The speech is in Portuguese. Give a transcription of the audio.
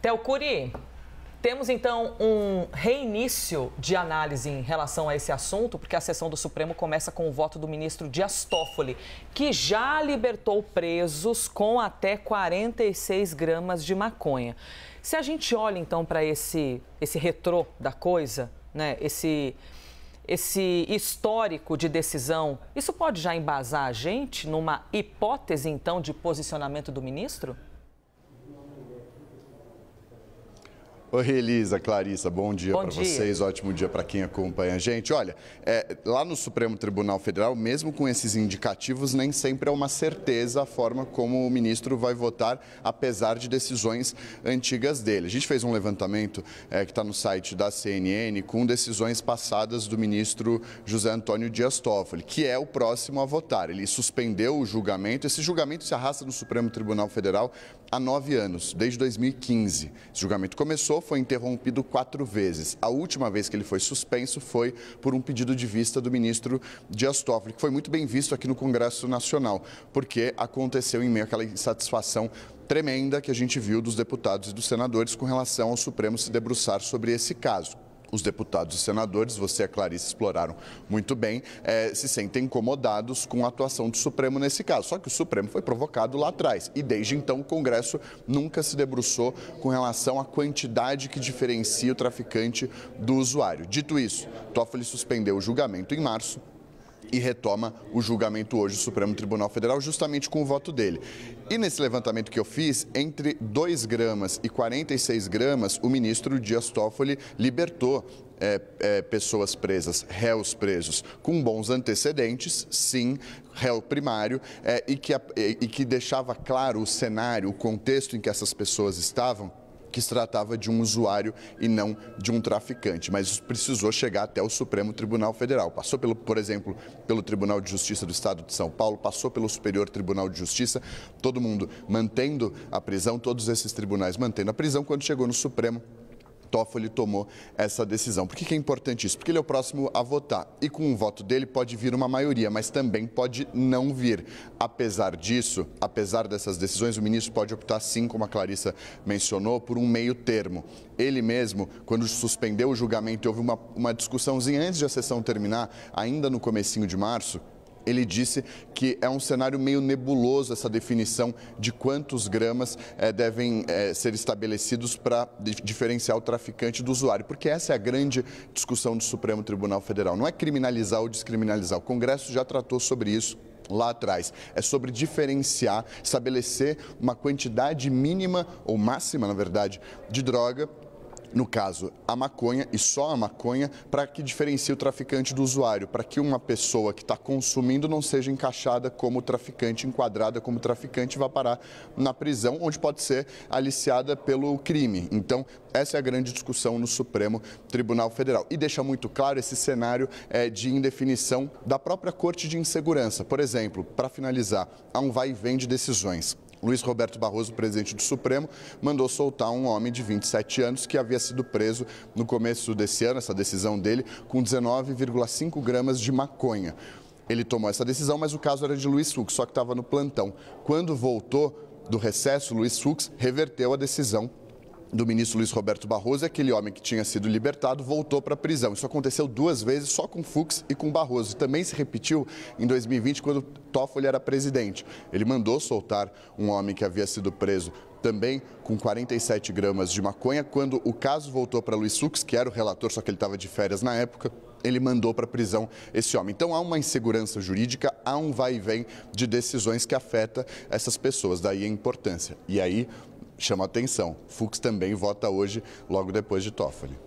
Theo Curi, temos então um reinício de análise em relação a esse assunto, porque a sessão do Supremo começa com o voto do ministro Dias Toffoli, que já libertou presos com até 46 gramas de maconha. Se a gente olha então para esse retrô da coisa, né, esse histórico de decisão, isso pode já embasar a gente numa hipótese então de posicionamento do ministro? Oi, Elisa, Clarissa, bom dia para vocês, ótimo dia para quem acompanha a gente. Olha, lá no Supremo Tribunal Federal, mesmo com esses indicativos, nem sempre é uma certeza a forma como o ministro vai votar, apesar de decisões antigas dele. A gente fez um levantamento que está no site da CNN com decisões passadas do ministro José Antônio Dias Toffoli, que é o próximo a votar. Ele suspendeu o julgamento, esse julgamento se arrasta no Supremo Tribunal Federal há 9 anos, desde 2015. Esse julgamento começou, foi interrompido 4 vezes. A última vez que ele foi suspenso foi por um pedido de vista do ministro Dias Toffoli, que foi muito bem visto aqui no Congresso Nacional, porque aconteceu em meio àquela insatisfação tremenda que a gente viu dos deputados e dos senadores com relação ao Supremo se debruçar sobre esse caso. Os deputados e senadores, você e a Clarice exploraram muito bem, se sentem incomodados com a atuação do Supremo nesse caso. Só que o Supremo foi provocado lá atrás e desde então o Congresso nunca se debruçou com relação à quantidade que diferencia o traficante do usuário. Dito isso, Toffoli suspendeu o julgamento em março e retoma o julgamento hoje do Supremo Tribunal Federal, justamente com o voto dele. E nesse levantamento que eu fiz, entre 2 gramas e 46 gramas, o ministro Dias Toffoli libertou pessoas presas, réus presos com bons antecedentes, sim, réu primário, e que deixava claro o cenário, o contexto em que essas pessoas estavam, que se tratava de um usuário e não de um traficante, mas isso precisou chegar até o Supremo Tribunal Federal. Passou, por exemplo, pelo Tribunal de Justiça do Estado de São Paulo, passou pelo Superior Tribunal de Justiça, todo mundo mantendo a prisão, todos esses tribunais mantendo a prisão. Quando chegou no Supremo, Toffoli tomou essa decisão. Por que é importante isso? Porque ele é o próximo a votar e com o voto dele pode vir uma maioria, mas também pode não vir. Apesar disso, apesar dessas decisões, o ministro pode optar sim, como a Clarissa mencionou, por um meio termo. Ele mesmo, quando suspendeu o julgamento, houve uma discussãozinha antes de a sessão terminar, ainda no comecinho de março. Ele disse que é um cenário meio nebuloso essa definição de quantos gramas devem ser estabelecidos para diferenciar o traficante do usuário, porque essa é a grande discussão do Supremo Tribunal Federal. Não é criminalizar ou descriminalizar, o Congresso já tratou sobre isso lá atrás. É sobre diferenciar, estabelecer uma quantidade mínima ou máxima, na verdade, de droga, no caso, a maconha e só a maconha, para que diferencie o traficante do usuário, para que uma pessoa que está consumindo não seja encaixada como traficante, enquadrada como traficante e vá parar na prisão, onde pode ser aliciada pelo crime. Então, essa é a grande discussão no Supremo Tribunal Federal. E deixa muito claro esse cenário de indefinição da própria Corte de Insegurança. Por exemplo, para finalizar, há um vai e vem de decisões. Luiz Roberto Barroso, presidente do Supremo, mandou soltar um homem de 27 anos que havia sido preso no começo desse ano, essa decisão dele, com 19,5 gramas de maconha. Ele tomou essa decisão, mas o caso era de Luiz Fux, só que estava no plantão. Quando voltou do recesso, Luiz Fux reverteu a decisão do ministro Luiz Roberto Barroso, e aquele homem que tinha sido libertado voltou para a prisão. Isso aconteceu 2 vezes só com Fux e com Barroso. Também se repetiu em 2020, quando Toffoli era presidente. Ele mandou soltar um homem que havia sido preso também com 47 gramas de maconha. Quando o caso voltou para Luiz Fux, que era o relator, só que ele estava de férias na época, ele mandou para a prisão esse homem. Então há uma insegurança jurídica, há um vai e vem de decisões que afeta essas pessoas, daí a importância. E aí chama a atenção, Fux também vota hoje, logo depois de Toffoli.